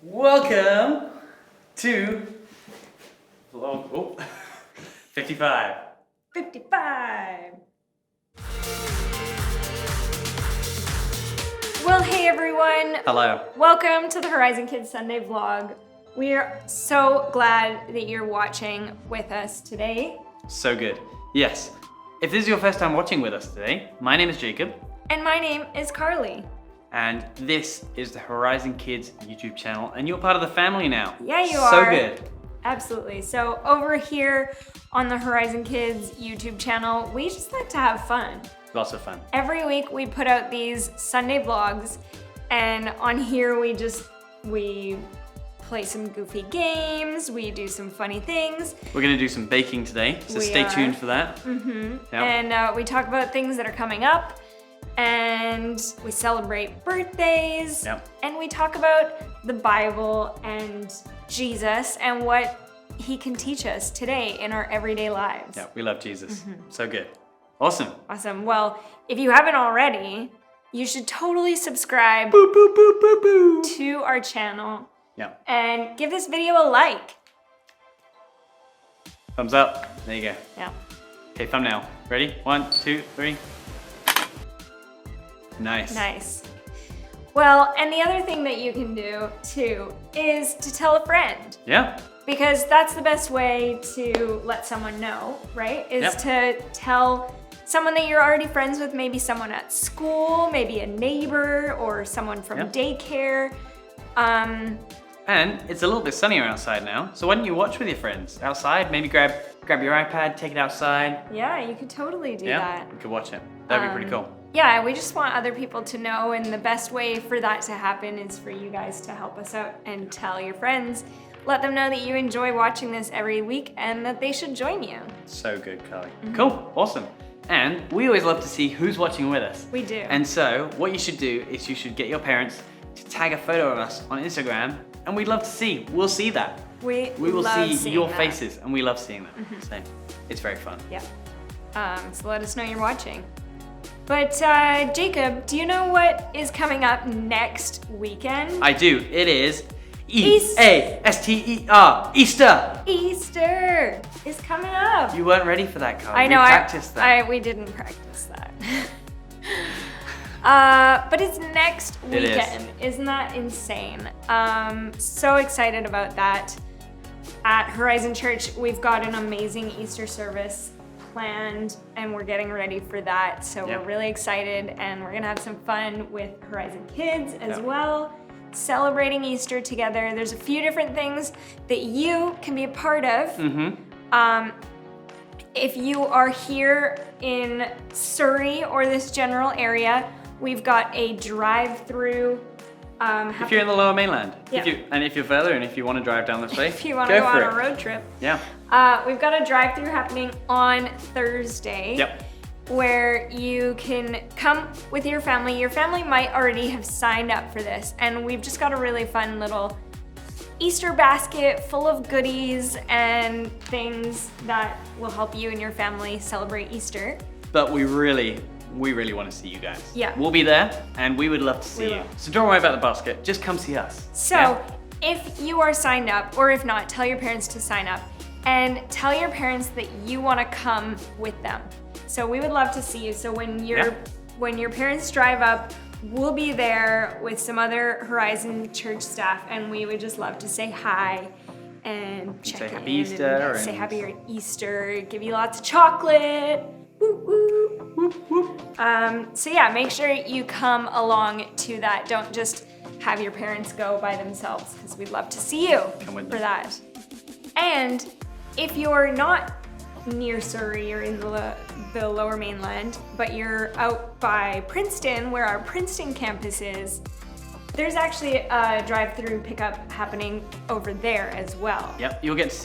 Welcome to vlog 55. 55. Well, hey everyone. Hello. Welcome to the Horizon Kids Sunday vlog. We are so glad that you're watching with us today. So good. Yes. If this is your first time watching with us today, my name is Jacob. And my name is Carly. And this is the Horizon Kids YouTube channel, and you're part of the family now. Yeah, you So are. good. Absolutely. So over here on the Horizon Kids YouTube channel, we just like to have fun. Lots of fun. Every week we put out these Sunday vlogs, and on here we play some goofy games, we do some funny things. We're going to do some baking today, so stay tuned for that. Mm-hmm. Yep. And we talk about things that are coming up, and we celebrate birthdays, Yep. and we talk about the Bible and Jesus and what he can teach us today in our everyday lives. Yeah, we love Jesus. So good. Awesome. Awesome. Well, if you haven't already, you should totally subscribe Boo, boo, boo, boo, boo. to our channel Yeah. and give this video a like. Thumbs up. There you go. Yeah. Okay, thumbnail. Ready? 1, 2, 3. Nice. Nice. Well, and the other thing that you can do too is to tell a friend, Yeah. because that's the best way to let someone know, right? Is Yep. to tell someone that you're already friends with, maybe someone at school, maybe a neighbor or someone from Yep. daycare. And it's a little bit sunnier outside now, so why don't you watch with your friends outside? Maybe grab your iPad, take it outside. Yeah, you could totally do that. You could watch it. That'd be pretty cool. Yeah, we just want other people to know, and the best way for that to happen is for you guys to help us out and tell your friends. Let them know that you enjoy watching this every week and that they should join you. So good, Carly. Cool, awesome. And we always love to see who's watching with us. We do. And so what you should do is you should get your parents to tag a photo of us on Instagram, and we'd love to see. We'll see that. We will love see seeing your that. faces, and we love seeing that. So it's very fun. Yeah. So let us know you're watching. But Jacob, do you know what is coming up next weekend? I do. It is Easter. E-A-S-T-E-R. Easter. Easter is coming up. You weren't ready for that, Carly. I know. We practiced that. We didn't practice that. But it's next It is. weekend. Isn't that insane? So excited about that. At Horizon Church, we've got an amazing Easter service planned, and we're getting ready for that. So Yep. we're really excited, and we're gonna have some fun with Horizon Kids as Yep. well, celebrating Easter together. There's a few different things that you can be a part of. If you are here in Surrey or this general area, we've got a drive-through. If you're in the Lower Mainland, Yeah. if you're further, and if you want to drive down this way, if you want to go for on it. a road trip, Yeah. we've got a drive-through happening on Thursday. Yep. Where you can come with your family. Your family might already have signed up for this, and we've just got a really fun little Easter basket full of goodies and things that will help you and your family celebrate Easter. But we really want to see you guys. Yeah. We'll be there, and we would love to see We you. will. So don't worry about the basket. Just come see us. So Yeah? if you are signed up, or if not, tell your parents to sign up, and tell your parents that you want to come with them. So we would love to see you. So when your parents drive up, we'll be there with some other Horizon Church staff, and we would just love to say hi and check say in Happy Easter and say and- happy Easter, give you lots of chocolate. Woo, woo. Whoop, whoop. So yeah, make sure you come along to that. Don't just have your parents go by themselves, because we'd love to see you Come with for them. that. And if you're not near Surrey or in the Lower Mainland, but you're out by Princeton, where our Princeton campus is, there's actually a drive-through pickup happening over there as well. Yep. You'll get to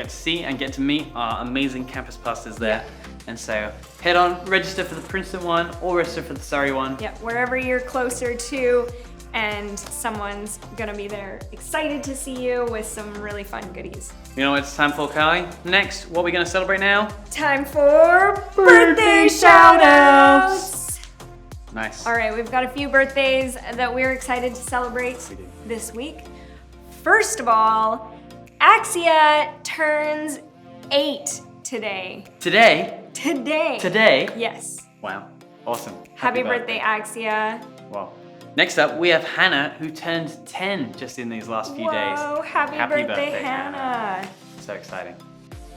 see and get to meet our amazing campus pastors there. And so head on, register for the Princeton one or register for the Surrey one. Yeah, wherever you're closer to, and someone's gonna be there excited to see you with some really fun goodies. You know what it's time for, Carly? Next, what are we going to celebrate now? Time for birthday shout-outs! Nice. All right, we've got a few birthdays that we're excited to celebrate We do. this week. first of all, Axia turns 8 today. Today? Today. Today? Yes. Wow. Awesome. Happy birthday, Axia. Wow. Next up, we have Hannah, who turned 10 just in these last few days. Whoa, happy birthday, Hannah. So exciting.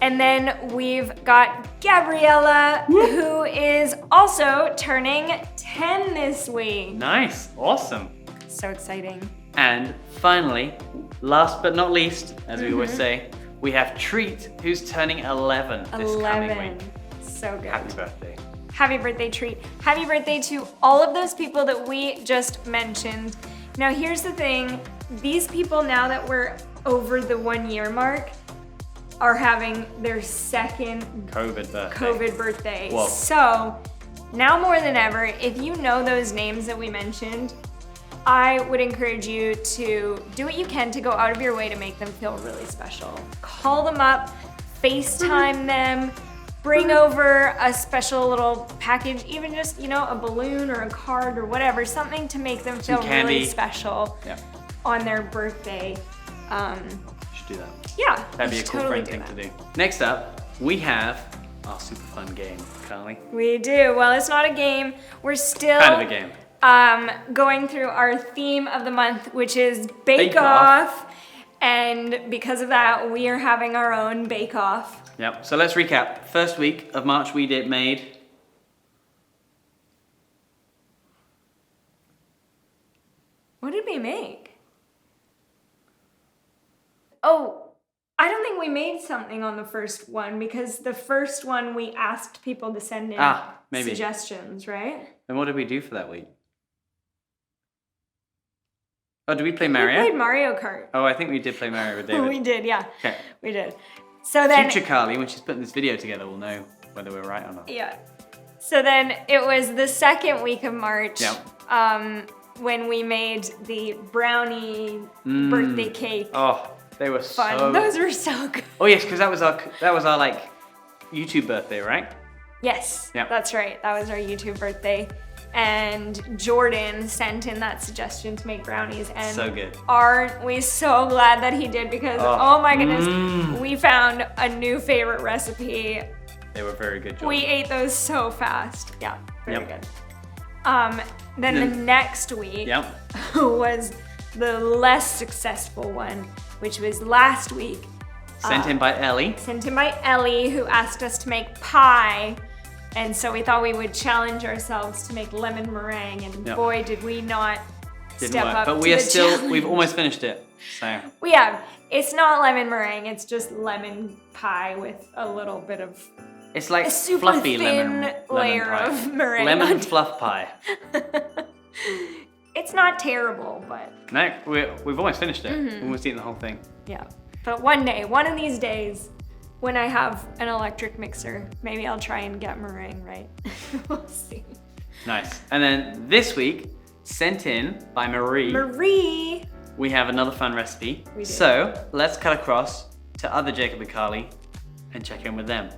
And then we've got Gabriella, who is also turning 10 this week. Nice. Awesome. So exciting. And finally, last but not least, as we always say, we have Treat, who's turning 11 this coming week. So good. Happy birthday. Happy birthday, Treat. Happy birthday to all of those people that we just mentioned. Now here's the thing. These people, now that we're over the 1 year mark, are having their second COVID birthday. Whoa. So now more than ever, if you know those names that we mentioned, I would encourage you to do what you can to go out of your way to make them feel really special. Call them up, FaceTime them, bring over a special little package, even just, a balloon or a card or whatever, something to make them feel really special on their birthday. Should do that. Yeah. That'd be a cool friend thing to do. Next up, we have our super fun game, Carly. We do. Well, it's not a game. We're still kind of a game. Going through our theme of the month, which is Bake Off. Off. And because of that, we are having our own Bake Off. Yep. So let's recap. First week of March, we made. What did we make? Oh, I don't think we made something on the first one, because the first one we asked people to send in maybe suggestions, right? Then what did we do for that week? Oh, did we play Mario? We played Mario Kart. Oh, I think we did play Mario with David. We did, yeah. Okay. We did. So then, future Carly, when she's putting this video together, will know whether we're right or not. Yeah. So then it was the second week of March. When we made the brownie birthday cake. Oh, they were fun. Those were so good. Oh yes, because that was our like YouTube birthday, right? Yes. Yeah. That's right. That was our YouTube birthday. And Jordan sent in that suggestion to make brownies, and so good. Aren't we so glad that he did, because oh my goodness, we found a new favorite recipe. They were very good, Jordan. We ate those so fast. Yeah, very good. Then the next week was the less successful one, which was last week. Sent in by Ellie. Sent in by Ellie, who asked us to make pie. And so we thought we would challenge ourselves to make lemon meringue, and boy, did we not step up to the challenge. But we've almost finished it, so. We have. It's not lemon meringue, it's just lemon pie with a little bit of it's like a super fluffy thin lemon layer pie. of meringue. Lemon fluff pie. It's not terrible, but. No, we've almost finished it. We've almost eaten the whole thing. Yeah, but one day, one of these days, when I have an electric mixer, maybe I'll try and get meringue right. We'll see. Nice. And then this week, sent in by Marie. Marie! We have another fun recipe. We do. So let's cut across to other Jacob and Carly and check in with them.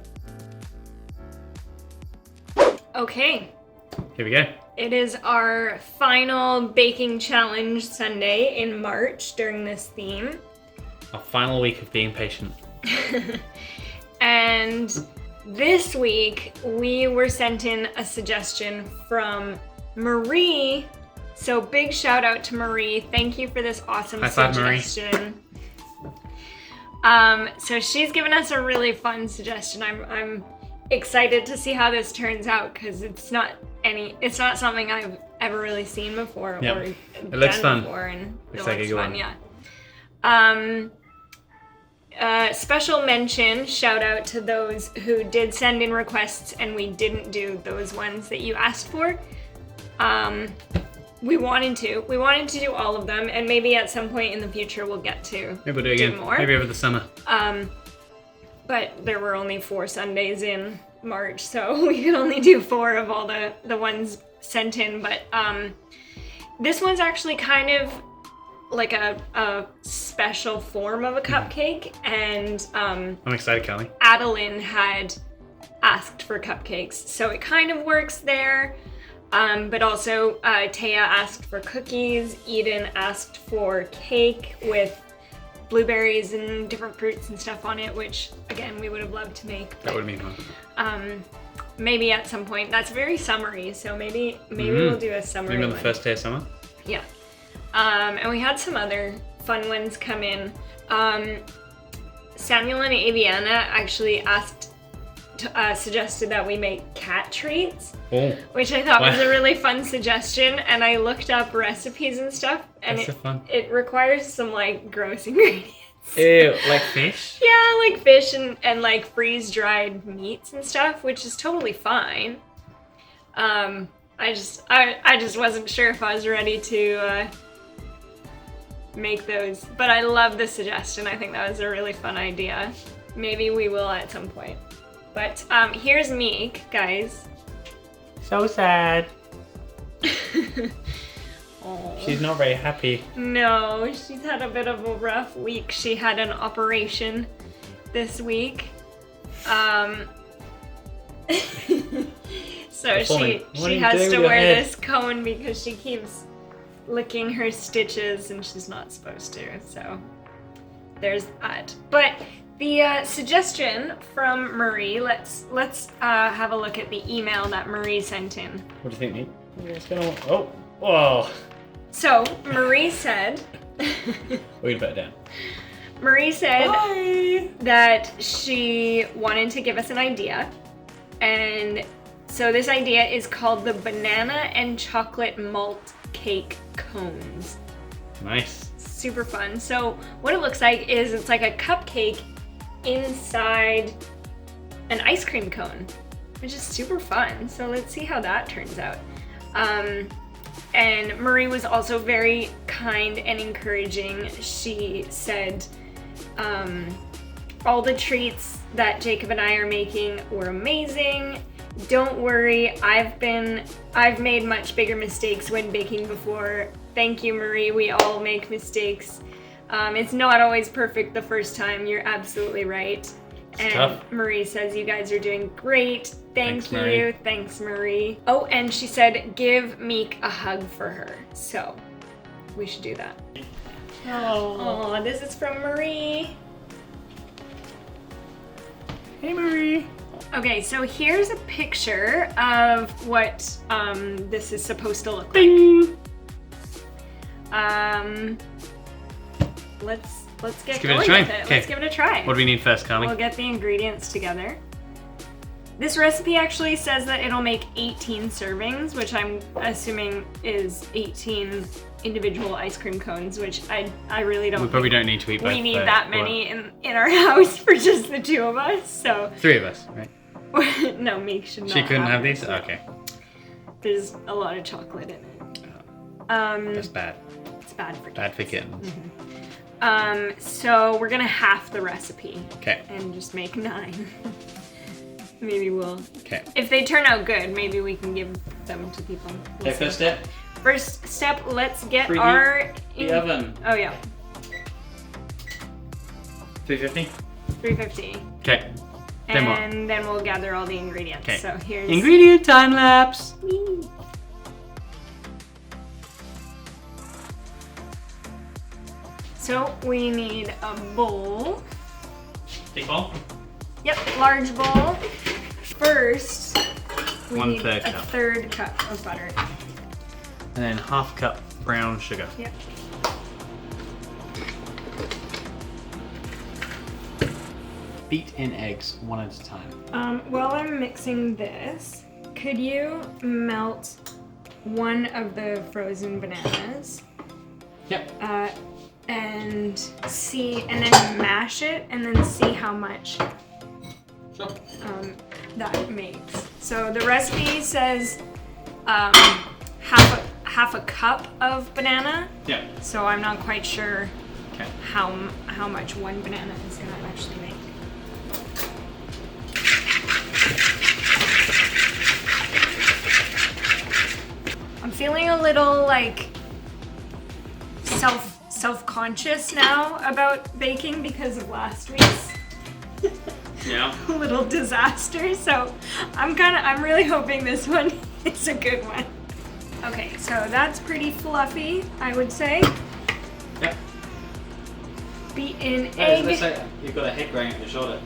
Okay. Here we go. It is our final baking challenge Sunday in March during this theme. Our final week of being patient. And this week we were sent in a suggestion from Marie. So big shout out to Marie. Thank you for this awesome suggestion. So she's given us a really fun suggestion. I'm excited to see how this turns out, because it's not something I've ever really seen before or it done looks fun. before, and looks it like looks a fun, good yeah. Special mention, shout out to those who did send in requests and we didn't do those ones that you asked for. We wanted to do all of them, and maybe at some point in the future we'll get to maybe we'll do it again. more. Maybe over the summer. But there were only 4 Sundays in March, so we could only do 4 of all the ones sent in. But this one's actually kind of like a special form of a cupcake, and I'm excited, Callie. Adeline had asked for cupcakes, so it kind of works there. But also Taya asked for cookies, Eden asked for cake with blueberries and different fruits and stuff on it, which again we would have loved to make. That would have been fun. Maybe at some point. That's very summery, so maybe we'll do a summery Maybe on one. the first day of summer? Yeah. And we had some other fun ones come in. Samuel and Aviana actually suggested that we make cat treats, which I thought was a really fun suggestion. And I looked up recipes and stuff, and it requires some like gross ingredients. Ew, like fish? Yeah, like fish and like freeze-dried meats and stuff, which is totally fine. I just wasn't sure if I was ready to make those, but I love the suggestion. I think that was a really fun idea. Maybe we will at some point. But here's Meek, guys. So sad. Oh. She's not very happy. No, she's had a bit of a rough week. She had an operation this week. So she has to wear this cone because she keeps licking her stitches and she's not supposed to. So there's that. But the suggestion from Marie, let's have a look at the email that Marie sent in. What do you think, Nick? What's going on? Oh, whoa. So Marie said, We'd put it down. Marie said Bye. that she wanted to give us an idea. And so this idea is called the banana and chocolate malt cake cones. Nice. Super fun. So what it looks like is it's like a cupcake inside an ice cream cone, which is super fun. So let's see how that turns out. And Marie was also very kind and encouraging. She said all the treats that Jacob and I are making were amazing. Don't worry, I've made much bigger mistakes when baking before. Thank you, Marie. We all make mistakes. It's not always perfect the first time. You're absolutely right. And tough. Marie says you guys are doing great. Thanks, Marie. you. Thanks, Marie. Oh, and she said give Meek a hug for her. So we should do that. Oh, this is from Marie. Hey, Marie. Okay, so here's a picture of what this is supposed to look Bing. like. Let's get give it a going try. with it. Okay. Let's give it a try. What do we need first, Carly? We'll get the ingredients together. This recipe actually says that it'll make 18 servings, which I'm assuming is 18 individual ice cream cones, which I really don't We probably don't need to eat both. we need that many in our house for just the two of us, so. 3 of us, right? No, Meek should not She couldn't have these? these. Okay. There's a lot of chocolate in it. That's bad. It's bad for kids. Bad for kittens. So we're gonna half the recipe. Okay. And just make 9. Maybe we'll. Okay. If they turn out good, maybe we can give them to people. We'll Okay, see. first step. First step, let's get Preheat our. the oven. Oh yeah, 350. 350. Okay. Then what? And then we'll gather all the ingredients. Okay. So here's. Ingredient time lapse. Whee! So we need a bowl. Big bowl. Yep, large bowl. First, we 1/3 need a cup. 1/3 cup of butter. And then 1/2 cup brown sugar. Yep. Beat in eggs one at a time. While I'm mixing this, could you melt one of the frozen bananas? Yep. And then mash it, and then see how much Sure. that makes. So the recipe says half a cup of banana. Yep. So I'm not quite sure Okay. how much one banana is gonna actually make. I'm feeling a little like self-conscious now about baking because of last week's Yeah. little disaster. So I'm really hoping this one is a good one. Okay, so that's pretty fluffy, I would say. Yep. beaten It egg. looks like you've got a head growing on your shoulder.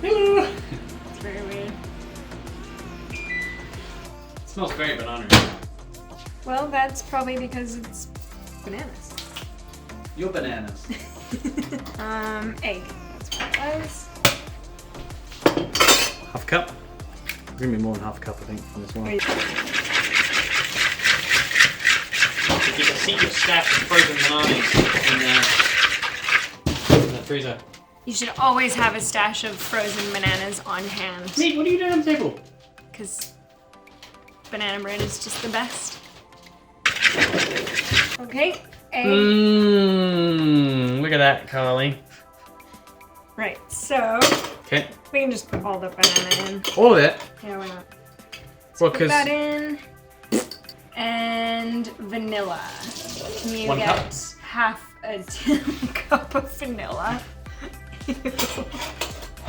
Hello. It's very weird. It smells very banana. Well, that's probably because it's bananas. Your bananas. Egg. That's what it was. Half a cup. Give me more than half a cup, I think, on this one. You can see your stash of frozen bananas in the freezer. You should always have a stash of frozen bananas on hand. Nate, what are you doing on the table? Because banana bread is just the best. Okay, egg. Look at that, Carly. Right, so Okay. we can just put all the banana in. All of it? Yeah, why not? Well, Put because that in. And vanilla. Can you 1 get cup? half a cup of vanilla? I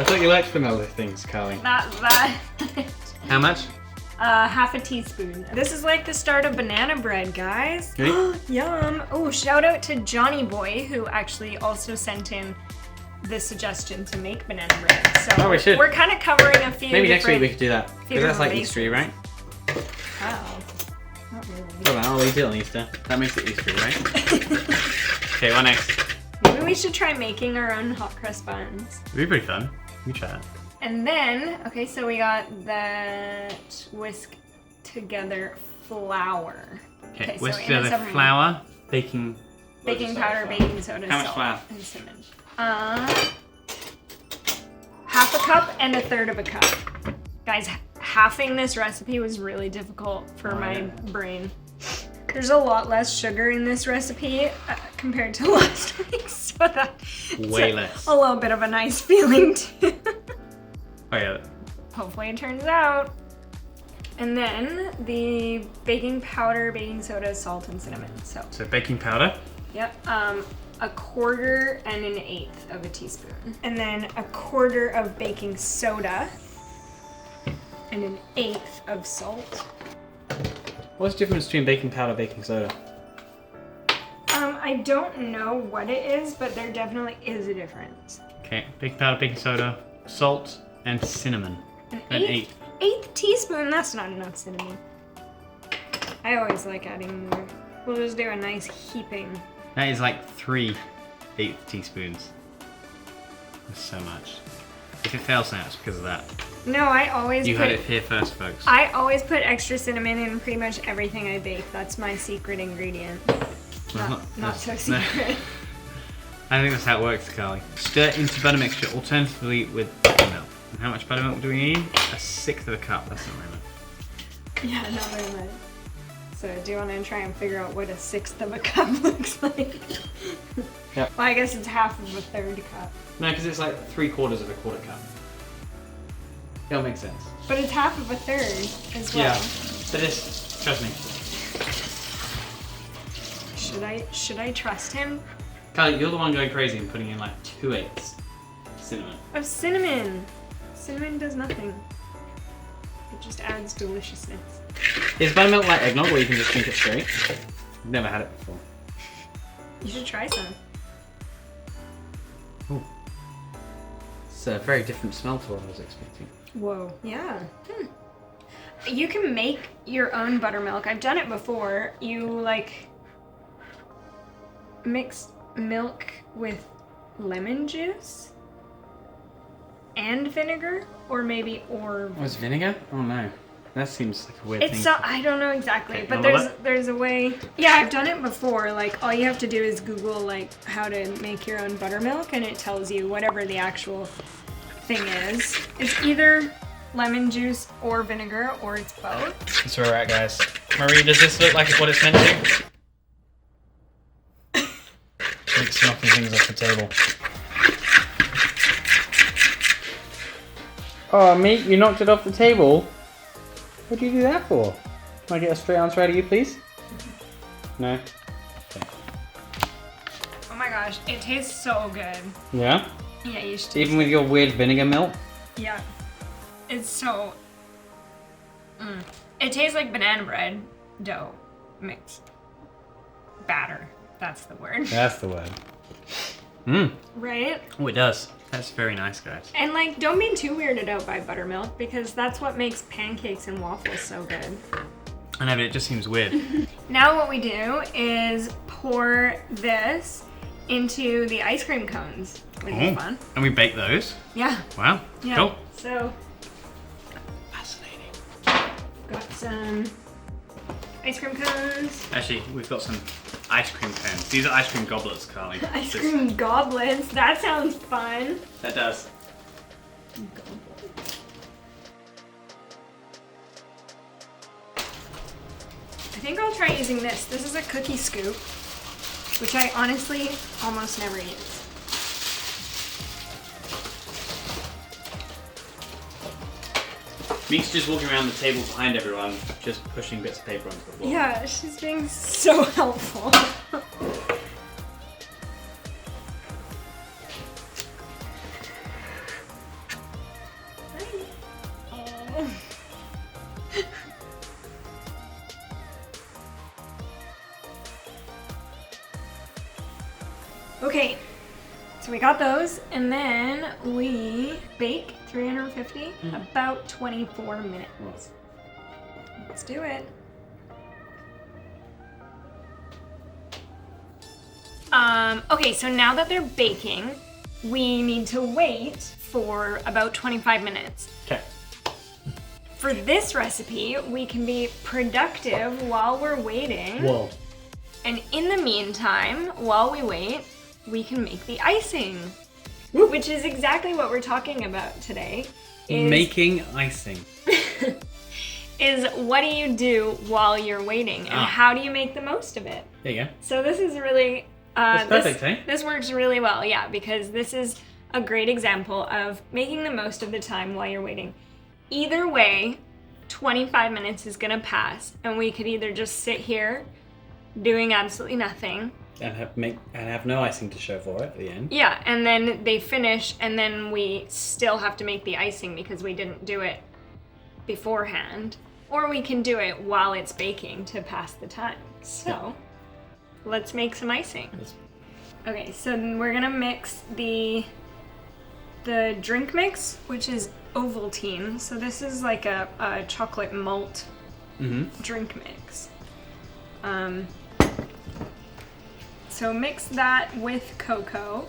thought you liked vanilla things, Carly. Not that. How much? Half a teaspoon. This is like the start of banana bread, guys. Really? Yum. Oh, shout out to Johnny Boy, who actually also sent in the suggestion to make banana bread. So Oh, we should. we're kind of covering a few Maybe next week different... we could do that. Because that's like bases. Eastery, right? Wow. Not really. Well, I'll eat it on Easter. That makes it Eastery, right? Okay, what next? Maybe we should try making our own hot crust buns. It'd be pretty fun. We try that. And then, okay, so we got that whisk together flour. Okay, so whisk in a together separate- flour, baking. Baking powder, baking soda, How much salt, flour? and cinnamon. Half a cup and a third of a cup. Guys, halving this recipe was really difficult for my brain. There's a lot less sugar in this recipe compared to last week, so that's Way less. a little bit of a nice feeling too. Oh yeah. Hopefully it turns out. And then the baking powder, baking soda, salt, and cinnamon. So baking powder. Yep. A quarter and an eighth of a teaspoon. And then a quarter of baking soda and an eighth of salt. What's the difference between baking powder and baking soda? I don't know what it is, but there definitely is a difference. Okay, baking powder, baking soda, salt, and cinnamon. An An eighth teaspoon, that's not enough cinnamon. I always like adding more. We'll just do a nice heaping. That is like 3/8 teaspoons. That's so much. If it fails now, it's because of that. No, I always You put heard it here first, folks. I always put extra cinnamon in pretty much everything I bake. That's my secret ingredient. Not so secret. I think that's how it works, Carly. Stir into butter mixture, alternatively with buttermilk. And how much buttermilk do we need? 1/6 of a cup. That's not very much. Yeah, not very much. So do you want to try and figure out what 1/6 of a cup looks like? Yeah. Well, I guess it's half of a third cup. No, because it's like 3/4 of a quarter cup. It'll make sense. But it's half of a third as well. Yeah. But this, trust me. Should I trust him? Carly, you're the one going crazy and putting in like 2/8 cinnamon. Of cinnamon. Cinnamon does nothing. It just adds deliciousness. Is buttermilk like eggnog where you can just drink it straight? I've never had it before. You should try some. Ooh. It's a very different smell to what I was expecting. Whoa. Yeah. You can make your own buttermilk. I've done it before. You like mix milk with lemon juice and vinegar, or maybe Was vinegar? Oh no. That seems like a weird thing. I don't know exactly, Okay, but another there's a way. Yeah, I've done it before. Like all you have to do is Google like how to make your own buttermilk, and it tells you whatever the actual thing is. It's either lemon juice or vinegar, or it's both. That's where we're at, guys. Marie, does this look like what it's meant to? Keeps knocking things off the table. Oh, mate, you knocked it off the table? What did you do that for? Can I get a straight answer out of you, please? No? Okay. Oh my gosh, it tastes so good. Yeah? Yeah, you should. Even with your weird vinegar milk? Yeah, it's so. It tastes like banana bread dough mix batter. That's the word. That's the word. Mmm. Right? Oh, it does. That's very nice, guys. And like, don't be too weirded out by buttermilk because that's what makes pancakes and waffles so good. I know, but it just seems weird. Now what we do is pour this into the ice cream cones, which is fun. And we bake those? Yeah. Wow. Yeah. Cool. So, Fascinating. got some ice cream cones. Actually, we've got some ice cream cones. These are ice cream goblets, Carly. Ice cream goblets. That sounds fun. That does. I think I'll try using this. This is a cookie scoop, which I honestly almost never use. Meek's just walking around the table behind everyone, just pushing bits of paper onto the floor. Yeah, she's being so helpful. Okay, so we got those, and then we bake 350, about 24 minutes. Let's do it. Okay, so now that they're baking, we need to wait for about 25 minutes. Okay. For this recipe, we can be productive while we're waiting. Whoa. And in the meantime, while we wait, we can make the icing, which is exactly what we're talking about today. Making icing. Is what do you do while you're waiting, and how do you make the most of it? There you go. So this is really That's perfect, eh? This works really well, yeah, because this is a great example of making the most of the time while you're waiting. Either way, 25 minutes is gonna pass, and we could either just sit here doing absolutely nothing. And have no icing to show for it at the end. Yeah, and then they finish, and then we still have to make the icing because we didn't do it beforehand. Or we can do it while it's baking to pass the time. So, let's make some icing. Okay, so we're gonna mix the drink mix, which is Ovaltine. So this is like a chocolate malt drink mix. So mix that with cocoa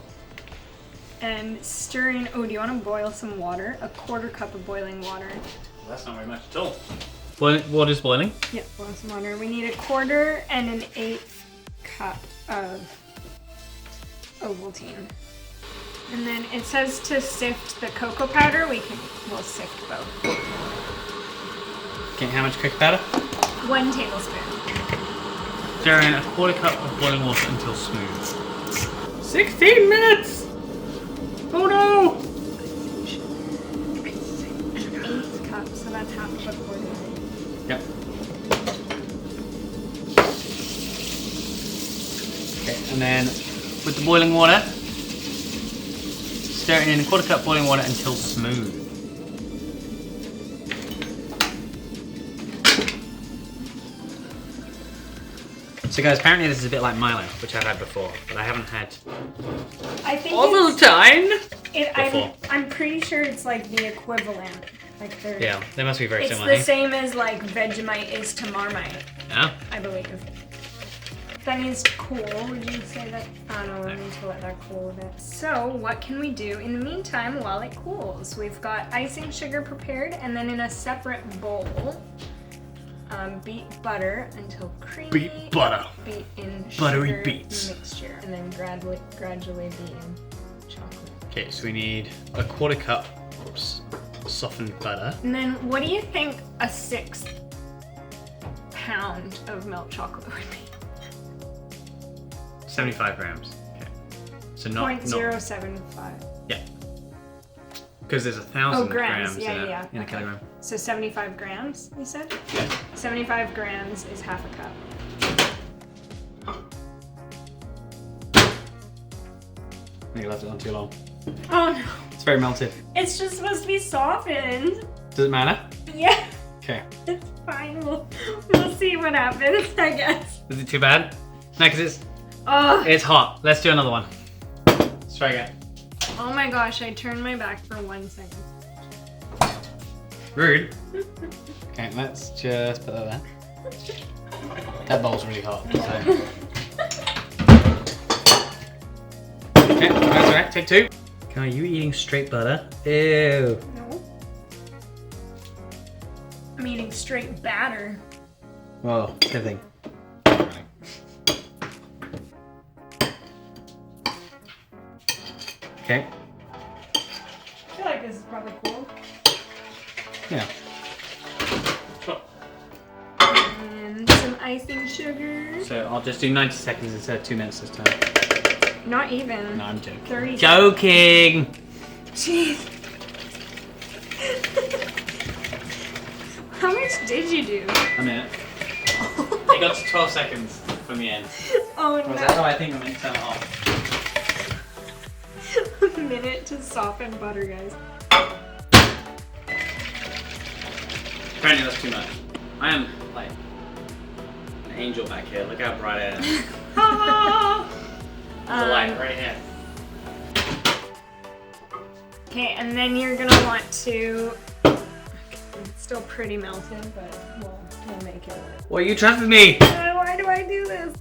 and stir in. Oh, do you want to boil some water? A 1/4 cup of boiling water. Well, that's not very much at all. What is boiling? Yeah, boil some water. We need 1/4 and 1/8 cup of Ovaltine. And then it says to sift the cocoa powder. We'll sift both. Okay, how much cocoa powder? 1 tablespoon. Stir in 1/4 cup of boiling water until smooth. 16 minutes! Oh no! 1/8 cup, so that's half of a 1/4. Yep. Okay, and then with the boiling water, stir it in 1/4 cup boiling water until smooth. So guys, apparently this is a bit like Milo, which I've had before, but I haven't had I think Ovaltine before. I'm pretty sure it's like the equivalent. Like they're. Yeah, they must be very It's similar. the same as like Vegemite is to Marmite, Yeah. I believe. That needs to cool. Would you say that? I don't know. We need to let that cool a bit. So what can we do in the meantime while it cools? We've got icing sugar prepared, and then in a separate bowl, beat butter until creamy. Beat butter. Beat in Buttery sugar beats. mixture, and then gradually beat in chocolate. Okay, so we need 1/4 cup softened butter. And then what do you think a 1/6 pound of milk chocolate would be? 75 grams. Okay. So not 0.075. Yeah. Because there's 1,000 grams Yeah, in, yeah. in a Okay. kilogram. So 75 grams, you said? Yeah. 75 grams is half a cup. I think you left it on too long. Oh no. It's very melted. It's just supposed to be softened. Does it matter? Yeah. Okay. It's fine. We'll see what happens, I guess. Is it too bad? No, because it's Oh. It's hot. Let's do another one. Let's try again. Oh my gosh, I turned my back for 1 second. Rude. Okay, let's just put that there. That bowl's really hot. So. Okay, that's alright. Take 2. Are you eating straight butter? Ew. No. I'm eating straight batter. Whoa, same thing. Okay. I feel like this is probably cool. Yeah. And some icing sugar. So I'll just do 90 seconds instead of 2 minutes this time. Not even. No, I'm joking. 30. Joking! Jeez. How much did you do? A minute. It got to 12 seconds from the end. Oh no. Was that how I think I meant to turn it off? A minute to soften butter, guys. Apparently that's too much. I am like an angel back here. Look how bright I am. There's a light right here. Okay, and then you're gonna want to. It's still pretty melted, but we'll make it work. Well, you trusted me. Why do I do this?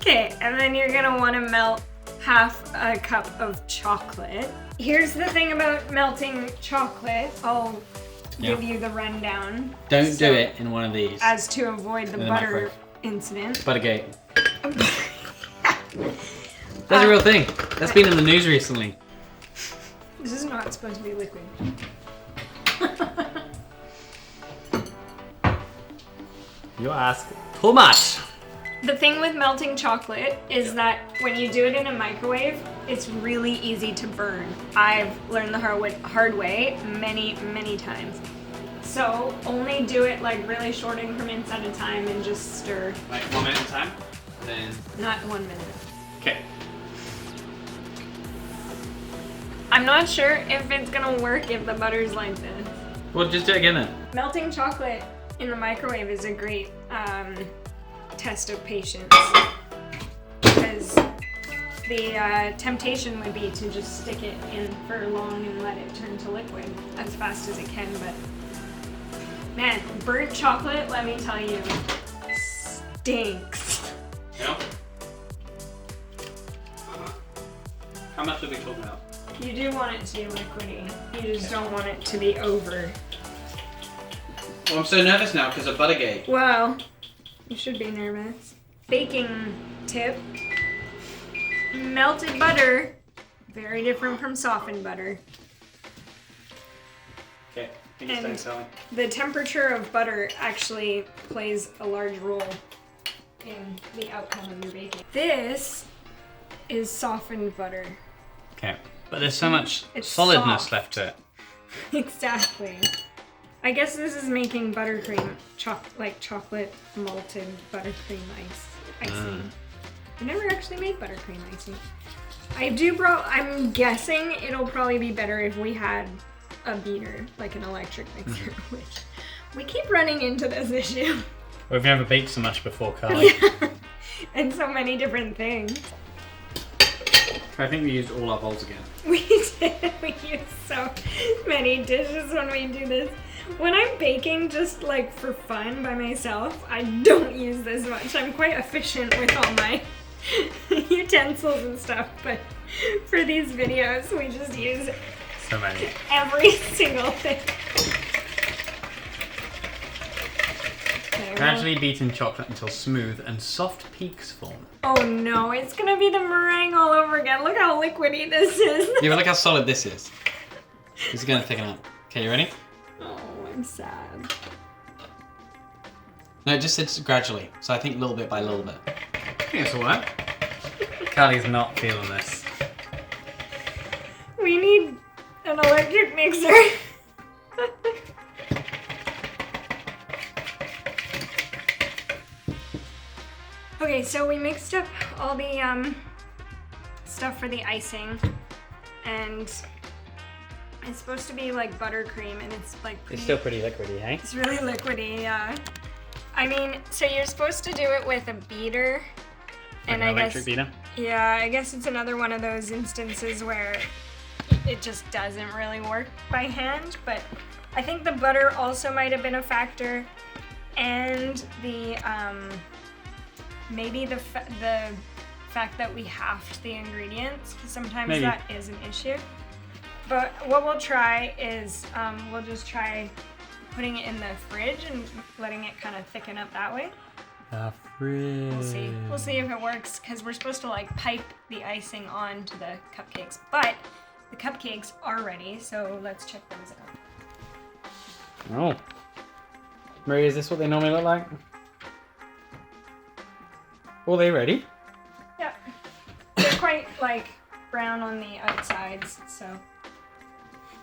Okay, and then you're gonna want to melt half a cup of chocolate. Here's the thing about melting chocolate. I'll give you the rundown. Don't do it in one of these. As to avoid the butter microwave. incident. Buttergate. That's a real thing. That's been in the news recently. This is not supposed to be liquid. You ask too much. The thing with melting chocolate is that when you do it in a microwave, it's really easy to burn. I've learned the hard way many times. So only do it like really short increments at a time and just stir. Like 1 minute at a time? Then. Not 1 minute. Okay. I'm not sure if it's gonna work if the butter's like this. Well, just do it again then. Melting chocolate in the microwave is a great test of patience, because the temptation would be to just stick it in for long and let it turn to liquid as fast as it can, but man, burnt chocolate, let me tell you, stinks. Yeah. How much are we talking about? You do want it to be liquidy, you just don't want it to be over. Well, I'm so nervous now because of Buttergate. Well, you should be nervous. Baking tip. Melted butter, very different from softened butter. Okay, you And can stay selling. the temperature of butter actually plays a large role in the outcome of your baking. This is softened butter. Okay, but there's so much It's solidness soft. left to it. Exactly. I guess this is making buttercream, like chocolate malted buttercream icing. I've never actually made buttercream icing. I'm guessing it'll probably be better if we had a beater, like an electric mixer, which we keep running into this issue. We've never baked so much before, Carly. Yeah. And so many different things. I think we used all our bowls again. We did. We use so many dishes when we do this. When I'm baking just like for fun by myself, I don't use this much. I'm quite efficient with all my utensils and stuff, but for these videos, we just use So many. every single thing. Okay, Gradually beaten chocolate until smooth and soft peaks form. oh no, it's gonna be the meringue all over again. Look how liquidy this is. Yeah, but look how solid this is. This is gonna thicken up. Okay, you ready? Oh, I'm sad. No, it just says gradually. So I think little bit by little bit. I think it's alright. Carly's not feeling this. We need an electric mixer. Okay, so we mixed up all the stuff for the icing, and it's supposed to be like buttercream, and it's like pretty, It's still pretty liquidy, hey? it's really liquidy. I mean, so you're supposed to do it with a beater. Like an electric beater? Yeah, I guess it's another one of those instances where it just doesn't really work by hand, but I think the butter also might have been a factor, and the maybe the fact that we halved the ingredients, because sometimes Maybe. that is an issue. But what we'll try is we'll just try putting it in the fridge and letting it kind of thicken up that way. The fridge. We'll see if it works, because we're supposed to like pipe the icing onto the cupcakes, but the cupcakes are ready, so let's check those out. Oh. Marie, is this what they normally look like? Oh, they ready? Yeah. They're quite like brown on the outsides, so.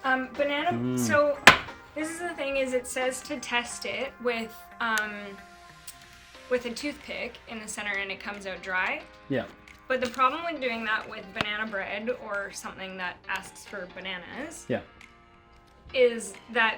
Banana, so this is the thing, is it says to test it with a toothpick in the center and it comes out dry. Yeah. But the problem with doing that with banana bread or something that asks for bananas Yeah. is that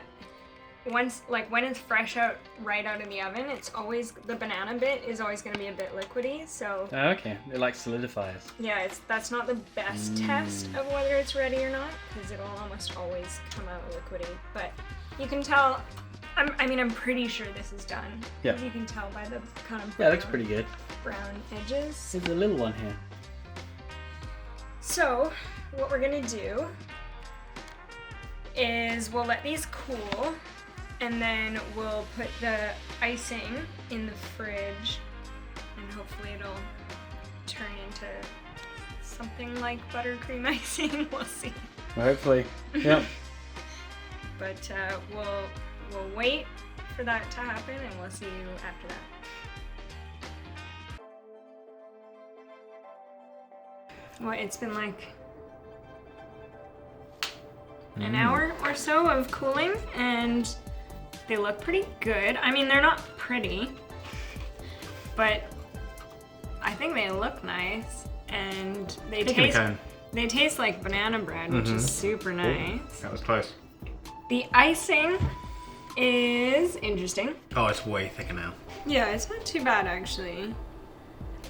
once, like when it's fresh out right out of the oven, it's always, the banana bit is always going to be a bit liquidy, so Oh, okay. It like solidifies. yeah, that's not the best test of whether it's ready or not, because it'll almost always come out liquidy. But you can tell, I'm pretty sure this is done. Yeah. You can tell by the kind of Yeah, it looks pretty good. brown edges. There's a little one here. So, what we're gonna do is we'll let these cool, and then we'll put the icing in the fridge, and hopefully it'll turn into something like buttercream icing. We'll see. Well, hopefully. Yep. But we'll wait for that to happen, and we'll see you after that. Well, it's been like an hour or so of cooling, and they look pretty good. I mean, they're not pretty, but I think they look nice, and they taste like banana bread, which is super nice. That was close. The icing is interesting. Oh, it's way thicker now. Yeah, it's not too bad actually.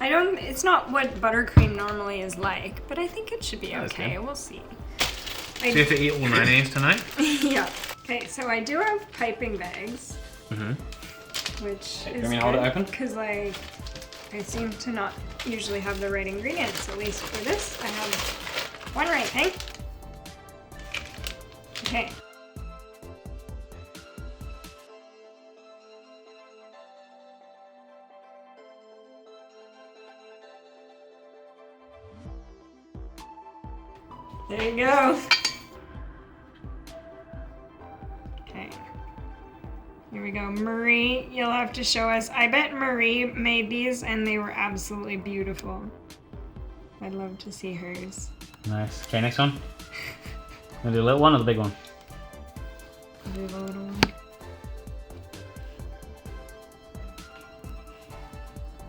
It's not what buttercream normally is like, but I think it should be okay. We'll see. So you have to eat all 9 of these tonight? Yeah. Okay, so I do have piping bags, which is Can we hold it open? because like I seem to not usually have the right ingredients. At least for this, I have one right thing. Okay. There you go. Okay. Here we go. Marie, you'll have to show us. I bet Marie made these and they were absolutely beautiful. I'd love to see hers. Nice. Okay, next one. Gonna do a little one or the big one? I'll do the little one.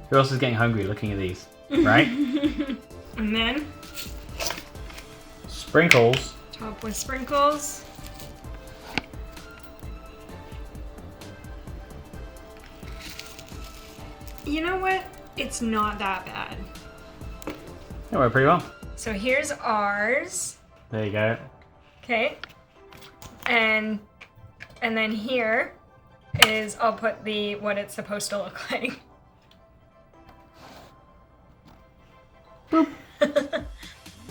Who else is getting hungry looking at these? Right? And then Sprinkles. top with sprinkles. You know what? It's not that bad. That worked pretty well. So here's ours. There you go. Okay. And then here is, I'll put what it's supposed to look like. Boop.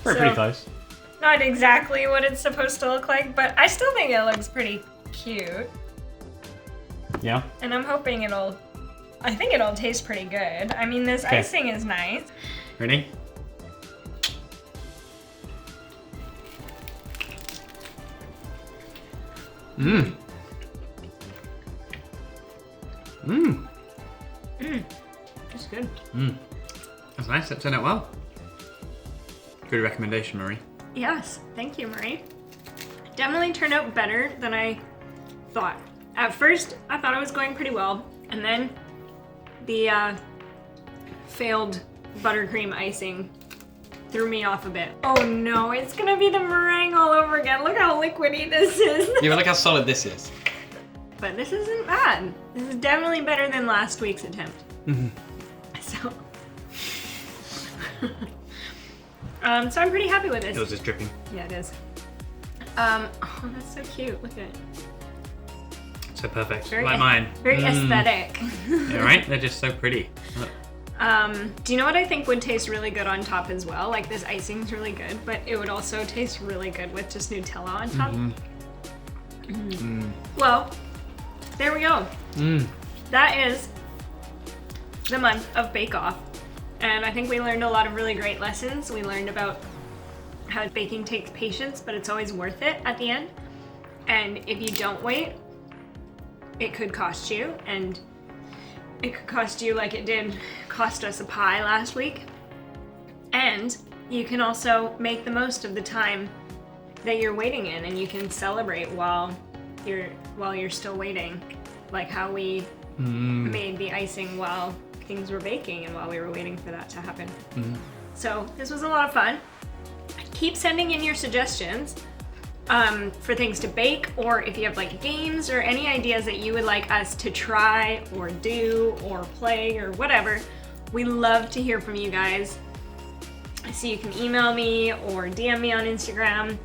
Pretty close. Not exactly what it's supposed to look like, but I still think it looks pretty cute. Yeah. And I'm hoping I think it'll taste pretty good. I mean, this icing is nice. Ready? Mmm. Mmm. Mmm. It's good. Mmm. That's nice. That turned out well. Good recommendation, Marie. Yes, thank you, Marie. Definitely turned out better than I thought. At first, I thought it was going pretty well, and then the failed buttercream icing threw me off a bit. Oh no, it's gonna be the meringue all over again. Look how liquidy this is. Yeah, but look how solid this is. but this isn't bad. This is definitely better than last week's attempt. So, so I'm pretty happy with this. It was just dripping. Yeah, it is. Oh, that's so cute. Look at it. So perfect. Very like mine. Very aesthetic. Yeah, right? They're just so pretty. Look. Do you know what I think would taste really good on top as well? Like this icing's really good, but it would also taste really good with just Nutella on top. Well, there we go. That is the month of Bake Off. And I think we learned a lot of really great lessons. We learned about how baking takes patience, but it's always worth it at the end. And if you don't wait, it could cost you, and it could cost you like it did cost us a pie last week. And you can also make the most of the time that you're waiting in, and you can celebrate while you're still waiting, like how we made the icing while things were baking and while we were waiting for that to happen. So this was a lot of fun. Keep sending in your suggestions for things to bake, or if you have like games or any ideas that you would like us to try or do or play or whatever. We love to hear from you guys. So you can email me or DM me on Instagram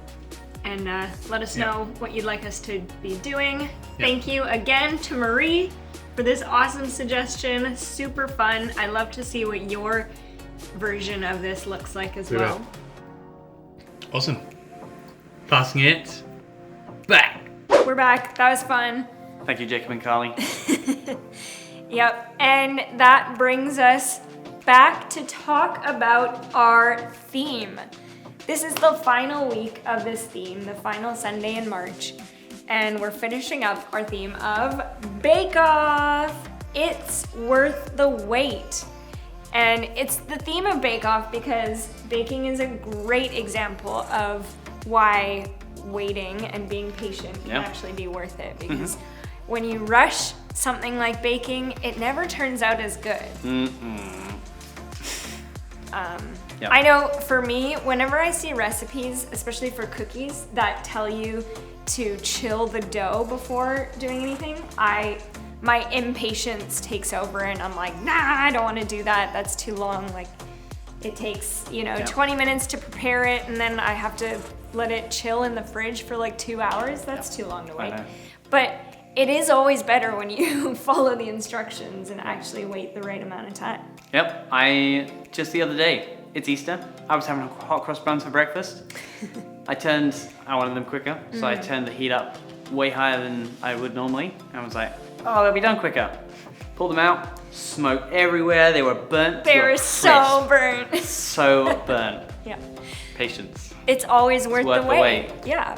and let us know what you'd like us to be doing. Thank you again to Marie for this awesome suggestion. Super fun. I love to see what your version of this looks like as well. Awesome. Passing it back. We're back. That was fun. Thank you, Jacob and Carly. Yep, and that brings us back to talk about our theme. This is the final week of this theme, the final Sunday in March, and we're finishing up our theme of Bake Off. It's worth the wait. And it's the theme of Bake Off because baking is a great example of why waiting and being patient can actually be worth it, because when you rush something like baking, it never turns out as good. I know for me, whenever I see recipes, especially for cookies, that tell you to chill the dough before doing anything, my impatience takes over and I'm like, nah, I don't want to do that. That's too long. Like it takes, 20 minutes to prepare it, and then I have to let it chill in the fridge for like 2 hours. That's too long to wait. But it is always better when you follow the instructions and actually wait the right amount of time. Yep, just the other day, it's Easter, I was having hot cross buns for breakfast. I wanted them quicker, so I turned the heat up way higher than I would normally. And I was like, oh, they'll be done quicker. Pulled them out, smoke everywhere, they were burnt. They were so burnt. So burnt. Yeah. Patience. It's always worth the wait. Yeah.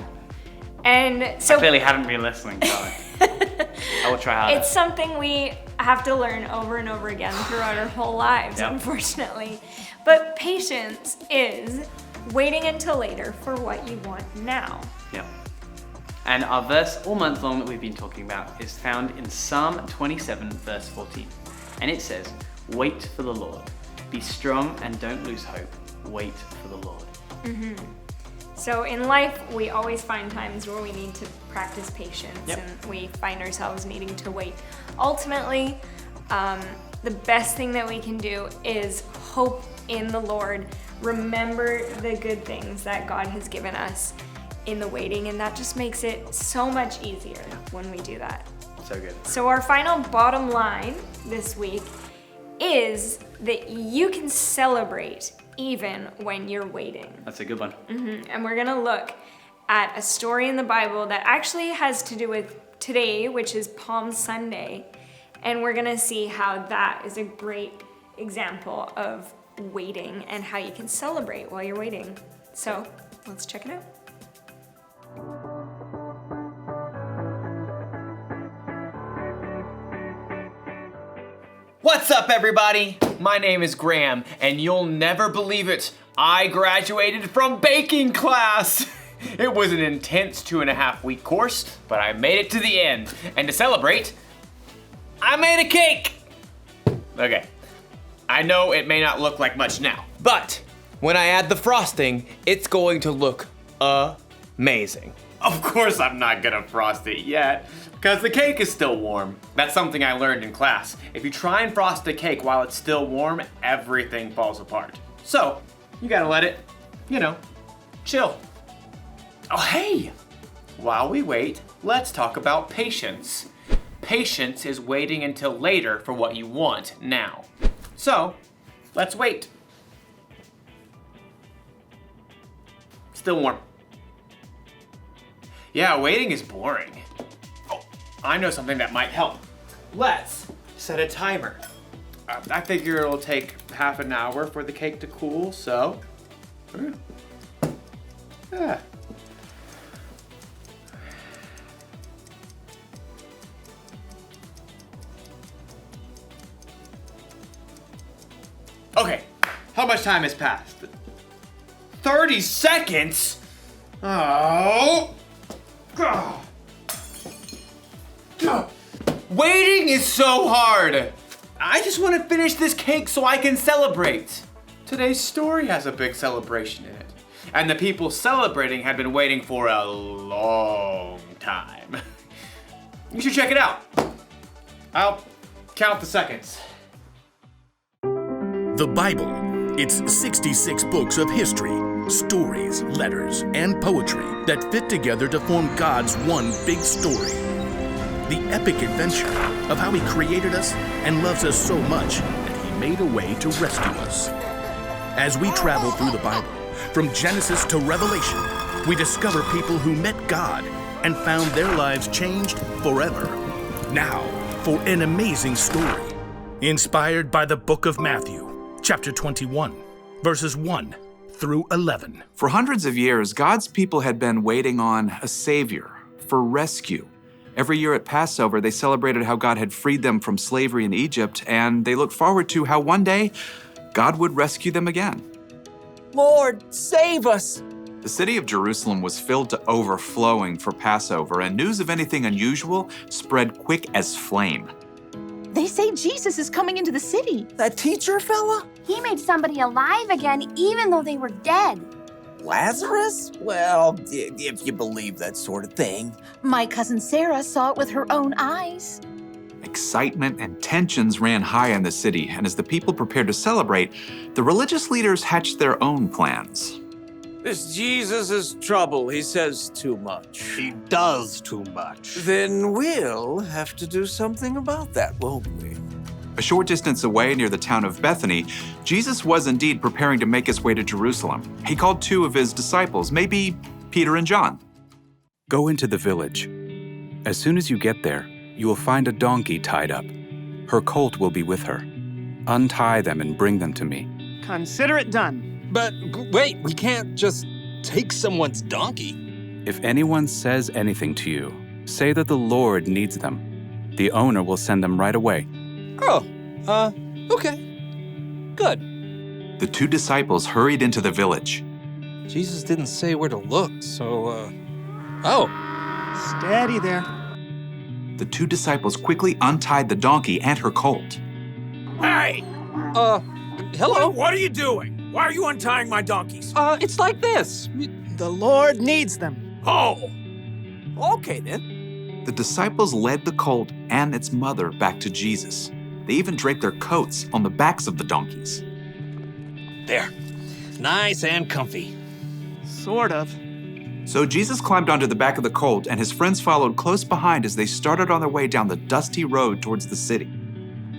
And so I clearly haven't been listening, so I will try harder. It's something we have to learn over and over again throughout our whole lives, unfortunately. But patience is waiting until later for what you want now. Yeah. And our verse all month long that we've been talking about is found in Psalm 27, verse 14. And it says, wait for the Lord. Be strong and don't lose hope. Wait for the Lord. So in life, we always find times where we need to practice patience and we find ourselves needing to wait. Ultimately, the best thing that we can do is hope in the Lord. Remember the good things that God has given us in the waiting, and that just makes it so much easier when we do that. So good. So our final bottom line this week is that you can celebrate even when you're waiting. That's a good one. And we're gonna look at a story in the Bible that actually has to do with today, which is Palm Sunday. And we're gonna see how that is a great example of waiting and how you can celebrate while you're waiting. So let's check it out. What's up, everybody? My name is Graham, and you'll never believe it. I graduated from baking class. It was an intense 2.5-week course, but I made it to the end. And to celebrate, I made a cake. Okay, I know it may not look like much now, but when I add the frosting, it's going to look amazing. Of course I'm not gonna frost it yet, because the cake is still warm. That's something I learned in class. If you try and frost the cake while it's still warm, everything falls apart. So, you gotta let it, chill. Oh, hey! While we wait, let's talk about patience. Patience is waiting until later for what you want now. So, let's wait. Still warm. Yeah, waiting is boring. Oh, I know something that might help. Let's set a timer. I figure it'll take half an hour for the cake to cool, so. Yeah. Okay, how much time has passed? 30 seconds? Oh. Waiting is so hard. I just want to finish this cake so I can celebrate. Today's story has a big celebration in it. And the people celebrating have been waiting for a long time. You should check it out. I'll count the seconds. The Bible. It's 66 books of history, stories, letters, and poetry that fit together to form God's one big story. The epic adventure of how He created us and loves us so much that He made a way to rescue us. As we travel through the Bible, from Genesis to Revelation, we discover people who met God and found their lives changed forever. Now, for an amazing story, inspired by the book of Matthew, chapter 21, verses 1 through 11. For hundreds of years, God's people had been waiting on a savior for rescue. Every year at Passover, they celebrated how God had freed them from slavery in Egypt, and they looked forward to how one day God would rescue them again. Lord, save us! The city of Jerusalem was filled to overflowing for Passover, and news of anything unusual spread quick as flame. They say Jesus is coming into the city. That teacher fella? He made somebody alive again, even though they were dead. Lazarus? Well, if you believe that sort of thing. My cousin Sarah saw it with her own eyes. Excitement and tensions ran high in the city, and as the people prepared to celebrate, the religious leaders hatched their own plans. This Jesus is trouble. He says too much. He does too much. Then we'll have to do something about that, won't we? A short distance away near the town of Bethany, Jesus was indeed preparing to make his way to Jerusalem. He called two of his disciples, maybe Peter and John. Go into the village. As soon as you get there, you will find a donkey tied up. Her colt will be with her. Untie them and bring them to me. Consider it done. But wait, we can't just take someone's donkey. If anyone says anything to you, say that the Lord needs them. The owner will send them right away. Oh, okay. Good. The two disciples hurried into the village. Jesus didn't say where to look, so, Oh. Steady there. The two disciples quickly untied the donkey and her colt. Hey! Hello? What are you doing? Why are you untying my donkeys? It's like this. The Lord needs them. Oh! Okay, then. The disciples led the colt and its mother back to Jesus. They even draped their coats on the backs of the donkeys. There. Nice and comfy. Sort of. So Jesus climbed onto the back of the colt, and his friends followed close behind as they started on their way down the dusty road towards the city.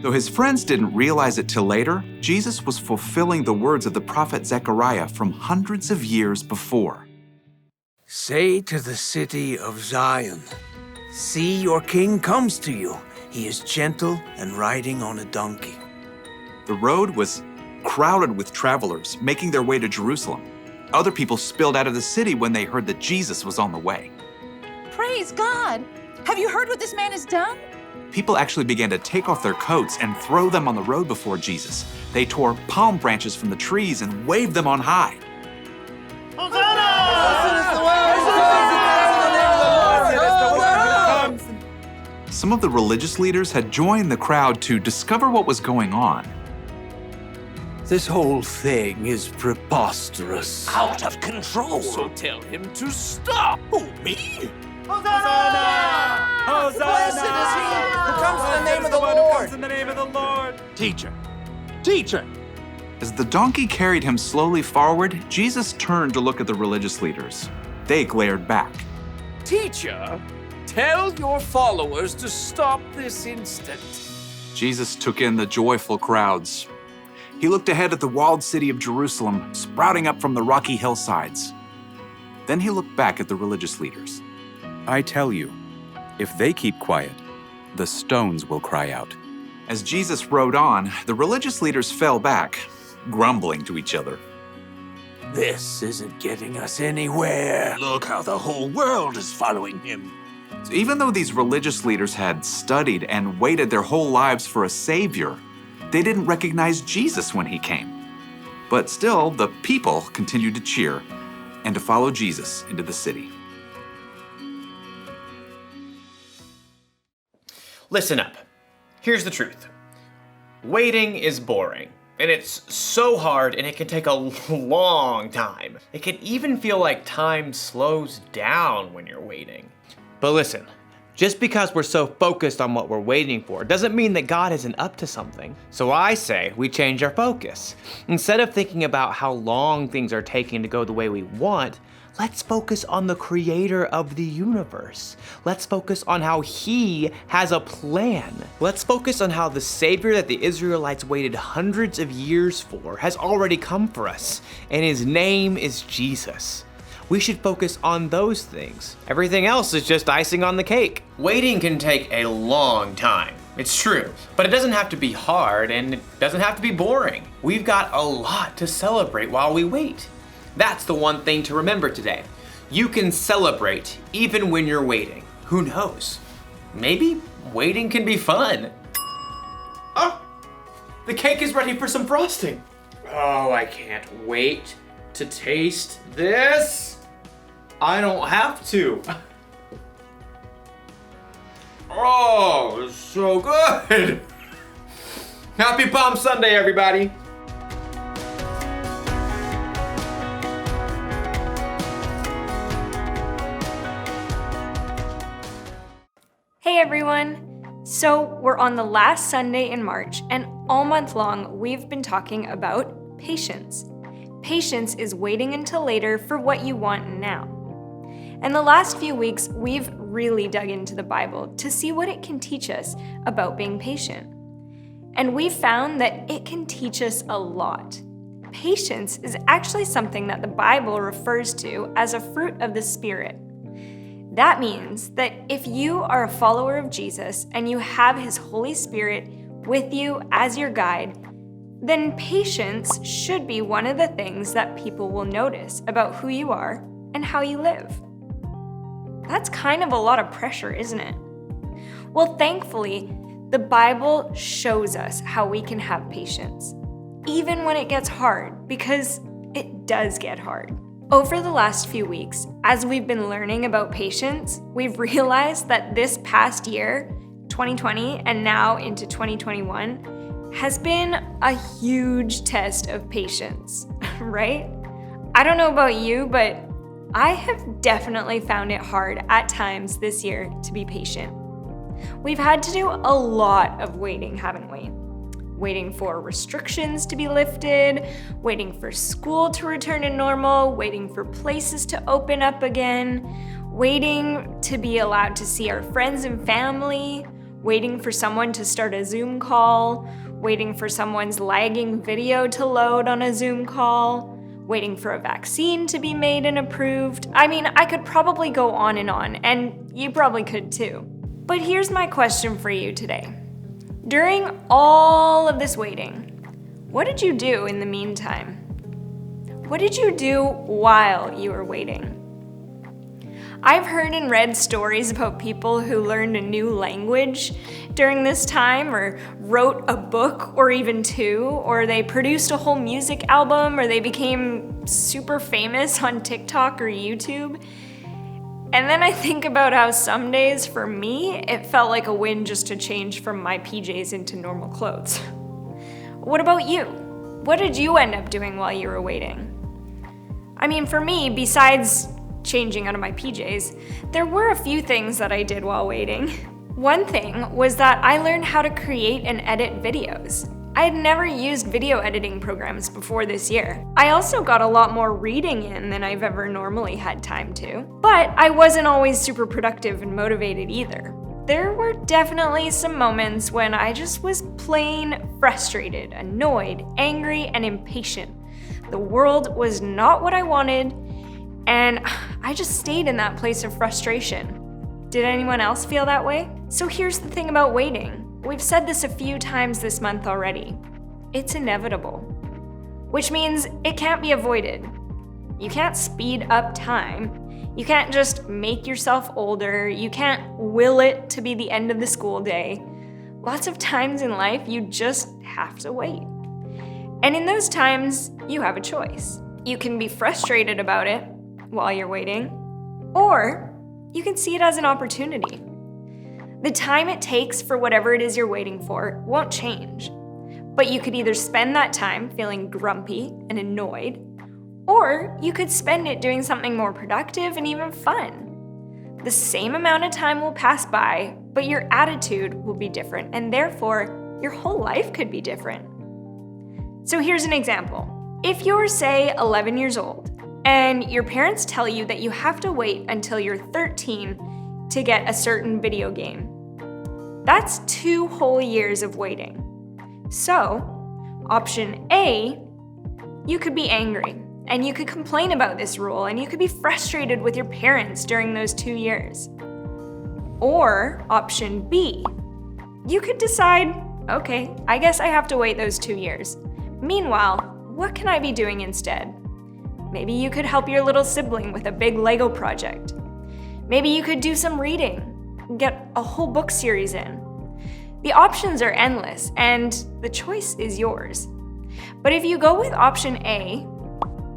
Though his friends didn't realize it till later, Jesus was fulfilling the words of the prophet Zechariah from hundreds of years before. Say to the city of Zion, see, your king comes to you. He is gentle and riding on a donkey. The road was crowded with travelers making their way to Jerusalem. Other people spilled out of the city when they heard that Jesus was on the way. Praise God! Have you heard what this man has done? People actually began to take off their coats and throw them on the road before Jesus. They tore palm branches from the trees and waved them on high. Some of the religious leaders had joined the crowd to discover what was going on. This whole thing is preposterous. Out of control. So tell him to stop. Who, me? Blessed is he who comes in the name of the Lord. In the name of the Lord. Teacher! Teacher! As the donkey carried him slowly forward, Jesus turned to look at the religious leaders. They glared back. Teacher, tell your followers to stop this instant. Jesus took in the joyful crowds. He looked ahead at the walled city of Jerusalem, sprouting up from the rocky hillsides. Then he looked back at the religious leaders. I tell you, if they keep quiet, the stones will cry out. As Jesus rode on, the religious leaders fell back, grumbling to each other. This isn't getting us anywhere. Look how the whole world is following him. So even though these religious leaders had studied and waited their whole lives for a savior, they didn't recognize Jesus when he came. But still, the people continued to cheer and to follow Jesus into the city. Listen up. Here's the truth. Waiting is boring, and it's so hard, and it can take a long time. It can even feel like time slows down when you're waiting. But listen, just because we're so focused on what we're waiting for doesn't mean that God isn't up to something. So I say we change our focus. Instead of thinking about how long things are taking to go the way we want, let's focus on the creator of the universe. Let's focus on how he has a plan. Let's focus on how the savior that the Israelites waited hundreds of years for has already come for us, and his name is Jesus. We should focus on those things. Everything else is just icing on the cake. Waiting can take a long time. It's true, but it doesn't have to be hard, and it doesn't have to be boring. We've got a lot to celebrate while we wait. That's the one thing to remember today. You can celebrate even when you're waiting. Who knows? Maybe waiting can be fun. Oh, the cake is ready for some frosting. Oh, I can't wait to taste this. I don't have to. Oh, it's so good. Happy Palm Sunday, everybody. Hey everyone! So we're on the last Sunday in March, and all month long we've been talking about patience. Patience is waiting until later for what you want now. And the last few weeks we've really dug into the Bible to see what it can teach us about being patient. And we've found that it can teach us a lot. Patience is actually something that the Bible refers to as a fruit of the Spirit. That means that if you are a follower of Jesus and you have his Holy Spirit with you as your guide, then patience should be one of the things that people will notice about who you are and how you live. That's kind of a lot of pressure, isn't it? Well, thankfully, the Bible shows us how we can have patience, even when it gets hard, because it does get hard. Over the last few weeks, as we've been learning about patience, we've realized that this past year, 2020, and now into 2021, has been a huge test of patience, right? I don't know about you, but I have definitely found it hard at times this year to be patient. We've had to do a lot of waiting, haven't we? Waiting for restrictions to be lifted, waiting for school to return to normal, waiting for places to open up again, waiting to be allowed to see our friends and family, waiting for someone to start a Zoom call, waiting for someone's lagging video to load on a Zoom call, waiting for a vaccine to be made and approved. I mean, I could probably go on, and you probably could too. But here's my question for you today. During all of this waiting, what did you do in the meantime? What did you do while you were waiting? I've heard and read stories about people who learned a new language during this time, or wrote a book or even two, or they produced a whole music album, or they became super famous on TikTok or YouTube. And then I think about how some days for me, it felt like a win just to change from my PJs into normal clothes. What about you? What did you end up doing while you were waiting? I mean, for me, besides changing out of my PJs, there were a few things that I did while waiting. One thing was that I learned how to create and edit videos. I had never used video editing programs before this year. I also got a lot more reading in than I've ever normally had time to. But I wasn't always super productive and motivated either. There were definitely some moments when I just was plain frustrated, annoyed, angry, and impatient. The world was not what I wanted, and I just stayed in that place of frustration. Did anyone else feel that way? So here's the thing about waiting. We've said this a few times this month already. It's inevitable, which means it can't be avoided. You can't speed up time. You can't just make yourself older. You can't will it to be the end of the school day. Lots of times in life, you just have to wait. And in those times, you have a choice. You can be frustrated about it while you're waiting, or you can see it as an opportunity. The time it takes for whatever it is you're waiting for won't change, but you could either spend that time feeling grumpy and annoyed, or you could spend it doing something more productive and even fun. The same amount of time will pass by, but your attitude will be different, and therefore, your whole life could be different. So here's an example. If you're, say, 11 years old, and your parents tell you that you have to wait until you're 13 to get a certain video game, that's 2 whole years of waiting. So, option A, you could be angry, and you could complain about this rule, and you could be frustrated with your parents during those 2 years. Or option B, you could decide, okay, I guess I have to wait those 2 years. Meanwhile, what can I be doing instead? Maybe you could help your little sibling with a big Lego project. Maybe you could do some reading, get a whole book series in. The options are endless, and the choice is yours. But if you go with option A,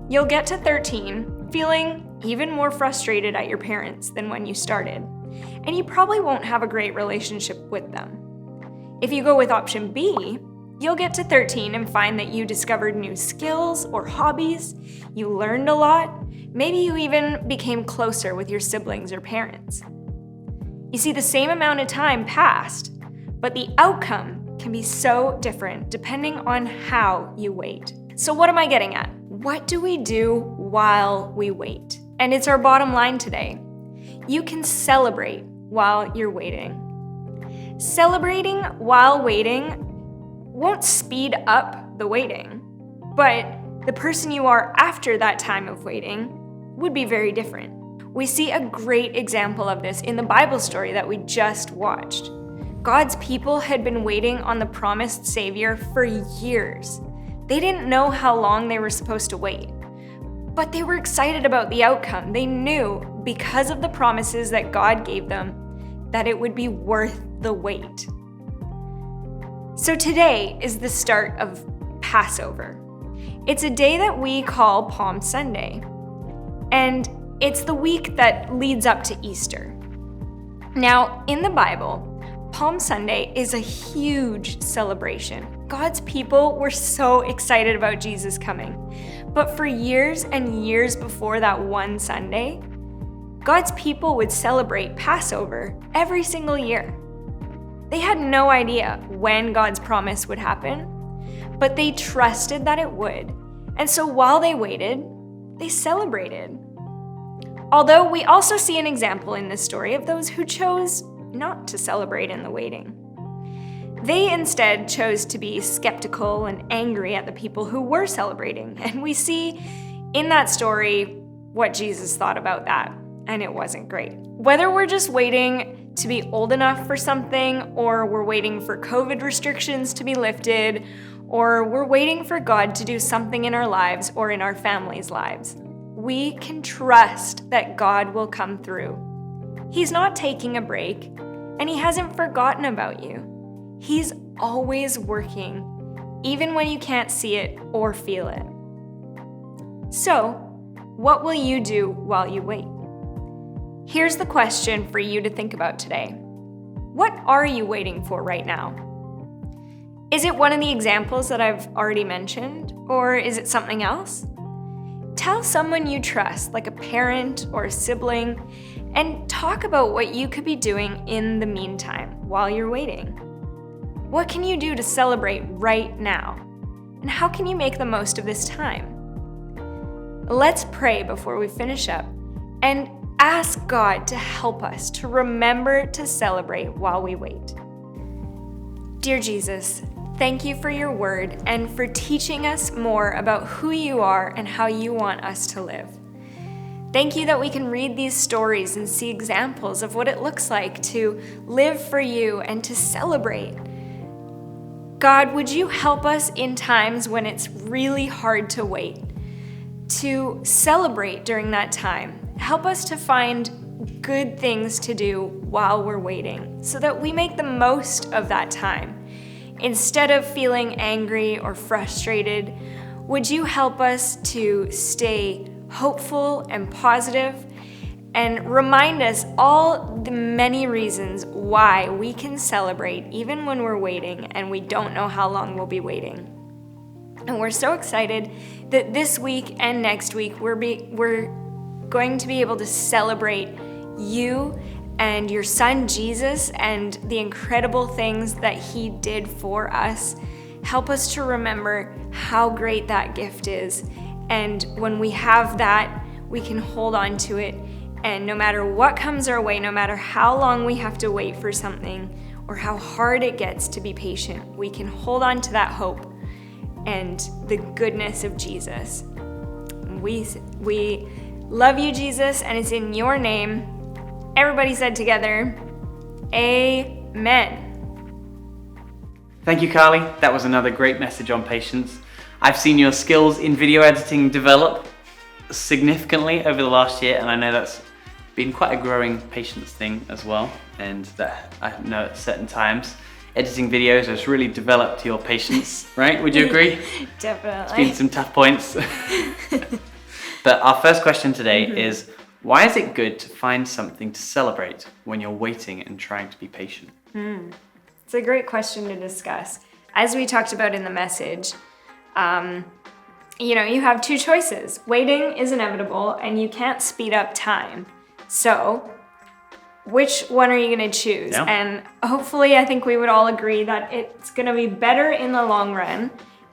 you'll get to 13 feeling even more frustrated at your parents than when you started, and you probably won't have a great relationship with them. If you go with option B, you'll get to 13 and find that you discovered new skills or hobbies, you learned a lot, maybe you even became closer with your siblings or parents. You see, the same amount of time passed, but the outcome can be so different depending on how you wait. So what am I getting at? What do we do while we wait? And it's our bottom line today. You can celebrate while you're waiting. Celebrating while waiting won't speed up the waiting, but the person you are after that time of waiting would be very different. We see a great example of this in the Bible story that we just watched. God's people had been waiting on the promised Savior for years. They didn't know how long they were supposed to wait, but they were excited about the outcome. They knew, because of the promises that God gave them, that it would be worth the wait. So today is the start of Passover. It's a day that we call Palm Sunday, and it's the week that leads up to Easter. Now, in the Bible, Palm Sunday is a huge celebration. God's people were so excited about Jesus coming. But for years and years before that one Sunday, God's people would celebrate Passover every single year. They had no idea when God's promise would happen, but they trusted that it would. And so while they waited, they celebrated. Although we also see an example in this story of those who chose not to celebrate in the waiting. They instead chose to be skeptical and angry at the people who were celebrating. And we see in that story what Jesus thought about that, and it wasn't great. Whether we're just waiting to be old enough for something, or we're waiting for COVID restrictions to be lifted, or we're waiting for God to do something in our lives or in our families' lives, we can trust that God will come through. He's not taking a break, and He hasn't forgotten about you. He's always working, even when you can't see it or feel it. So, what will you do while you wait? Here's the question for you to think about today. What are you waiting for right now? Is it one of the examples that I've already mentioned, or is it something else? Tell someone you trust, like a parent or a sibling, and talk about what you could be doing in the meantime while you're waiting. What can you do to celebrate right now? And how can you make the most of this time? Let's pray before we finish up and ask God to help us to remember to celebrate while we wait. Dear Jesus, thank you for your word and for teaching us more about who you are and how you want us to live. Thank you that we can read these stories and see examples of what it looks like to live for you and to celebrate. God, would you help us in times when it's really hard to wait, to celebrate during that time. Help us to find good things to do while we're waiting so that we make the most of that time. Instead of feeling angry or frustrated, would you help us to stay hopeful and positive and remind us all the many reasons why we can celebrate even when we're waiting and we don't know how long we'll be waiting. And we're so excited that this week and next week we're going to be able to celebrate you and your son Jesus and the incredible things that he did for us. Help us to remember how great that gift is. And when we have that, we can hold on to it. And no matter what comes our way, no matter how long we have to wait for something or how hard it gets to be patient, we can hold on to that hope and the goodness of Jesus. We love you, Jesus, and it's in your name. Everybody said together, Amen. Thank you, Carly. That was another great message on patience. I've seen your skills in video editing develop significantly over the last year, and I know that's been quite a growing patience thing as well. And that I know at certain times, editing videos has really developed your patience, right? Would you agree? Definitely. It's been some tough points. But our first question today is, why is it good to find something to celebrate when you're waiting and trying to be patient? It's a great question to discuss. As we talked about in the message, you have two choices. Waiting is inevitable and you can't speed up time. So which one are you going to choose? Yeah. And hopefully I think we would all agree that it's going to be better in the long run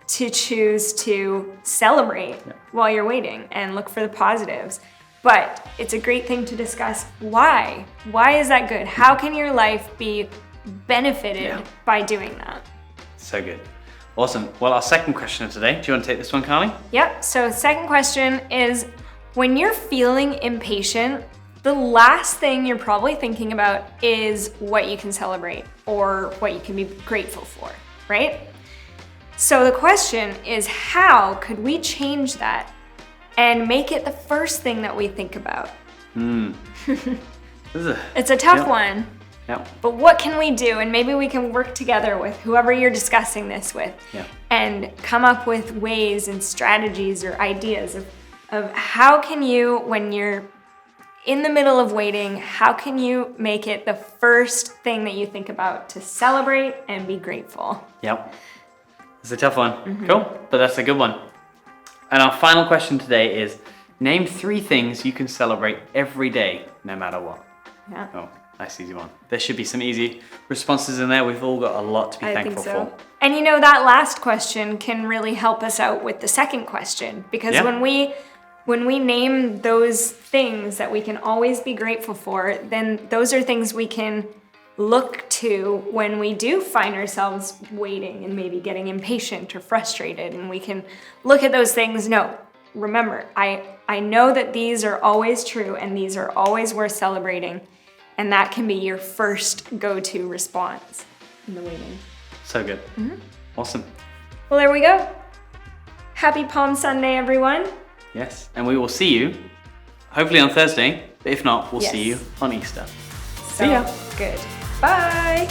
to choose to celebrate while you're waiting and look for the positives. But it's a great thing to discuss why. Why is that good? How can your life be benefited by doing that? So good. Awesome. Well, our second question of today, do you want to take this one, Carly? Yep. So second question is, when you're feeling impatient, the last thing you're probably thinking about is what you can celebrate or what you can be grateful for, right? So the question is, how could we change that and make it the first thing that we think about? It's a tough one. Yep. But what can we do? And maybe we can work together with whoever you're discussing this with and come up with ways and strategies or ideas of how can you, when you're in the middle of waiting, how can you make it the first thing that you think about to celebrate and be grateful? Yep. It's a tough one. Cool, but that's a good one. And our final question today is, name 3 things you can celebrate every day, no matter what. Yeah. Oh, nice easy one. There should be some easy responses in there. We've all got a lot to be thankful for. And that last question can really help us out with the second question, because when we name those things that we can always be grateful for, then those are things we can look to when we do find ourselves waiting and maybe getting impatient or frustrated, and we can look at those things. No, remember, I know that these are always true and these are always worth celebrating, and that can be your first go-to response in the waiting. So good. Awesome. Well, there we go. Happy Palm Sunday, everyone. Yes, and we will see you hopefully on Thursday, but if not, we'll see you on Easter. See ya. Good. Bye.